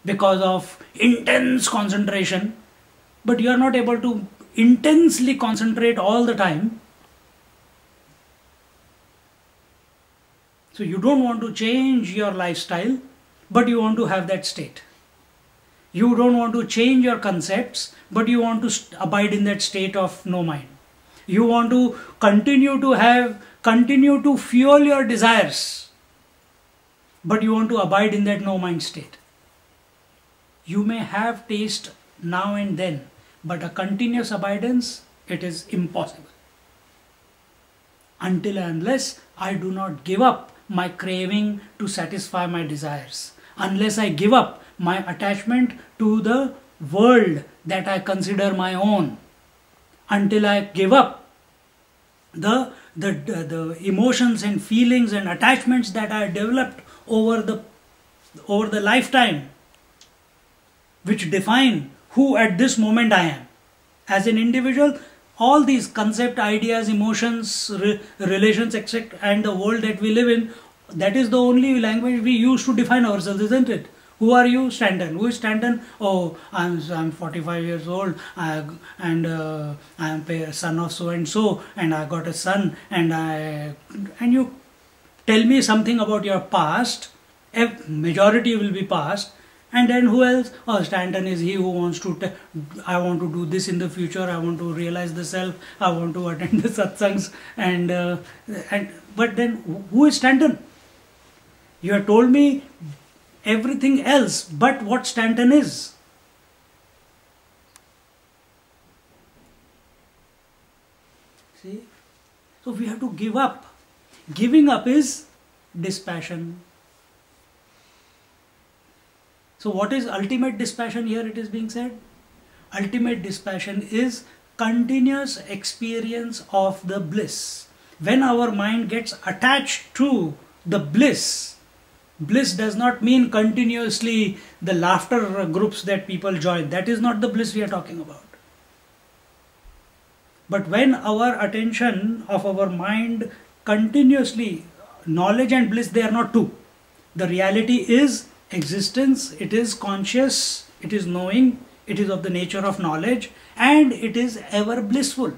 because of intense concentration, but you are not able to intensely concentrate all the time. So you don't want to change your lifestyle, but you want to have that state. You don't want to change your concepts, but you want to abide in that state of no mind. You want to continue to fuel your desires, but you want to abide in that no mind state. You may have taste now and then, but a continuous abidance, it is impossible. Until and unless I do not give up my craving to satisfy my desires, unless I give up my attachment to the world that I consider my own, until I give up the emotions and feelings and attachments that I developed over the lifetime, which define who at this moment I am as an individual. All these concept, ideas, emotions, relations, etc., and the world that we live in, that is the only language we use to define ourselves, isn't it? Who are you? Stanton. Who is Stanton? Oh, I'm 45 years old, and I'm a son of so and so, and I got a son, and you tell me something about your past. A majority will be past. And then who else? Oh, Stanton is he who wants to, I want to do this in the future, I want to realize the self, I want to attend the satsangs, but then who is Stanton? You have told me everything else but what Stanton is. See? So we have to give up. Giving up is dispassion. So what is ultimate dispassion here, it is being said? Ultimate dispassion is continuous experience of the bliss. When our mind gets attached to the bliss, bliss does not mean continuously the laughter groups that people join. That is not the bliss we are talking about. But when our attention of our mind continuously, knowledge and bliss, they are not two. The reality is existence, it is conscious, it is knowing, it is of the nature of knowledge, and it is ever blissful.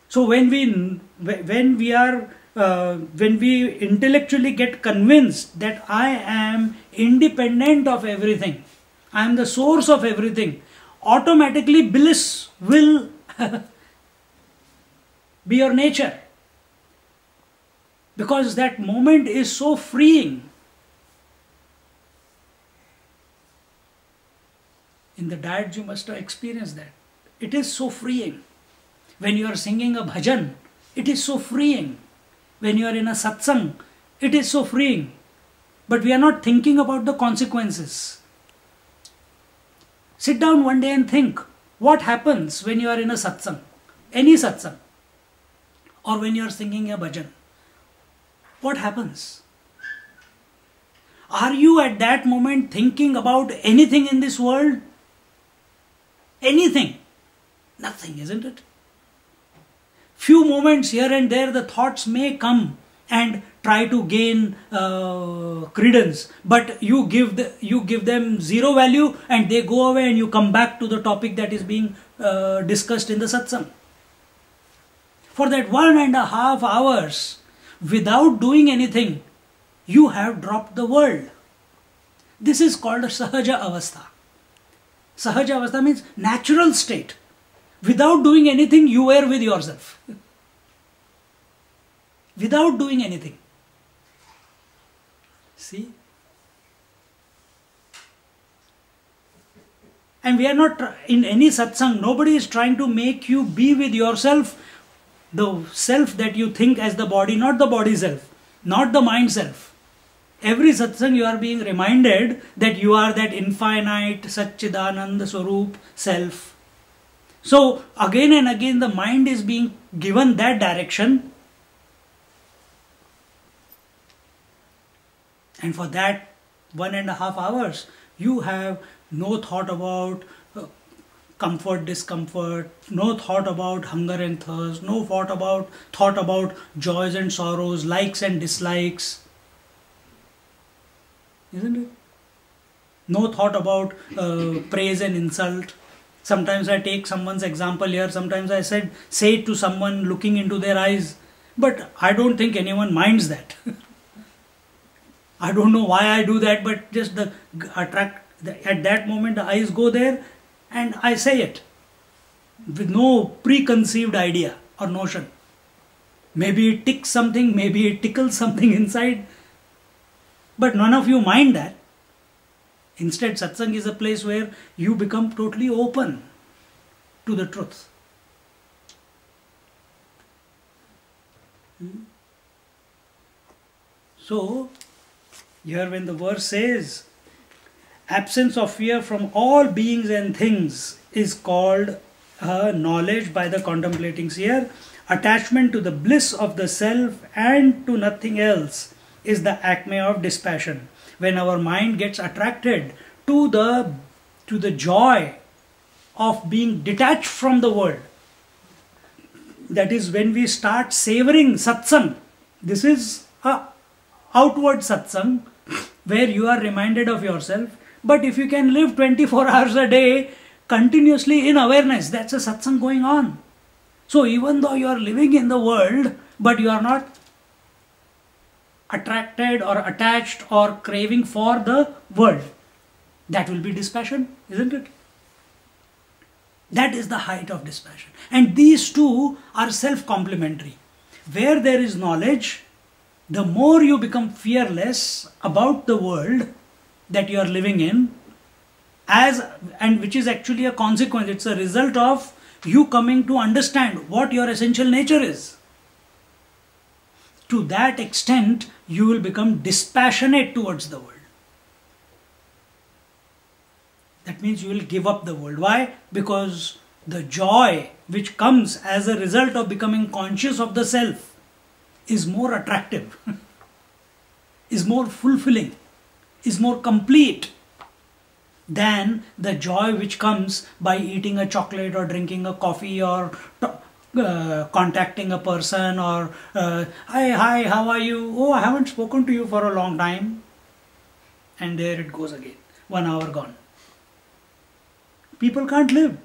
So when we intellectually get convinced that I am independent of everything, I am the source of everything, automatically bliss will be your nature. Because that moment is so freeing. In the diet you must have experienced that. It is so freeing. When you are singing a bhajan, it is so freeing. When you are in a satsang, it is so freeing. But we are not thinking about the consequences. Sit down one day and think, what happens when you are in a satsang? Any satsang. Or when you are singing a bhajan. What happens? Are you at that moment thinking about anything in this world? Anything? Nothing, isn't it? Few moments here and there the thoughts may come and try to gain credence, but you give them zero value and they go away, and you come back to the topic that is being discussed in the satsang. For that 1.5 hours, without doing anything, you have dropped the world. This is called a Sahaja Avastha. Sahaja Avastha means natural state. Without doing anything, you were with yourself. Without doing anything. See? And we are not in any satsang, nobody is trying to make you be with yourself, the self that you think as the body, not the body self, not the mind self. Every satsang you are being reminded that you are that infinite Satchidananda Swarup self. So again and again the mind is being given that direction, and for that 1.5 hours you have no thought about comfort, discomfort, no thought about hunger and thirst, no thought about joys and sorrows, likes and dislikes. isn't it? No thought about praise and insult. Sometimes I take someone's example here. Sometimes I say it to someone looking into their eyes, but I don't think anyone minds that. I don't know why I do that, but just at that moment the eyes go there, and I say it with no preconceived idea or notion. Maybe it ticks something, maybe it tickles something inside, but none of you mind that. Instead, satsang is a place where you become totally open to the truth. So, here when the verse says, absence of fear from all beings and things is called knowledge by the contemplating seer. Attachment to the bliss of the self and to nothing else is the acme of dispassion. When our mind gets attracted to the joy of being detached from the world, that is when we start savoring satsang. This is a outward satsang where you are reminded of yourself. But if you can live 24 hours a day continuously in awareness, that's a satsang going on. So even though you are living in the world, but you are not attracted or attached or craving for the world, that will be dispassion, isn't it? That is the height of dispassion. And these two are self-complementary. Where there is knowledge, the more you become fearless about the world that you are living in, and which is actually a consequence, it's a result of you coming to understand what your essential nature is. To that extent, you will become dispassionate towards the world. That means you will give up the world. Why? Because the joy which comes as a result of becoming conscious of the self is more attractive, is more fulfilling, is more complete than the joy which comes by eating a chocolate or drinking a coffee or contacting a person or hi, how are you? Oh, I haven't spoken to you for a long time. And there it goes again. 1 hour gone. People can't live.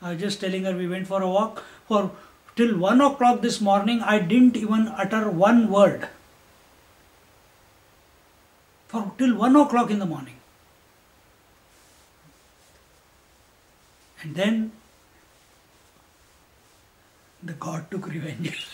I was just telling her, we went for a walk till 1 o'clock this morning. I didn't even utter one word. Till 1 o'clock in the morning. And then the God took revenge.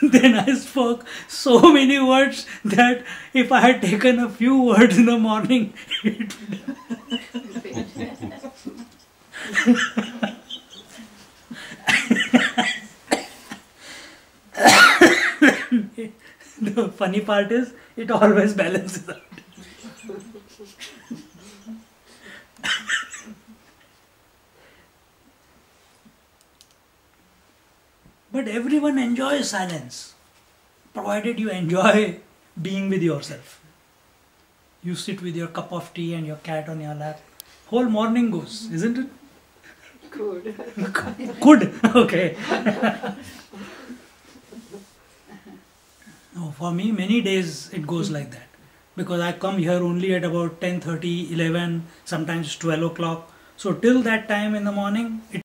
Then I spoke so many words that if I had taken a few words in the morning, it the funny part is, it always balances out. But everyone enjoys silence, provided you enjoy being with yourself. You sit with your cup of tea and your cat on your lap. Whole morning goes, isn't it? Good. Good, okay. No, for me, many days it goes like that. Because I come here only at about 10:30, 11, sometimes 12 o'clock. So till that time in the morning,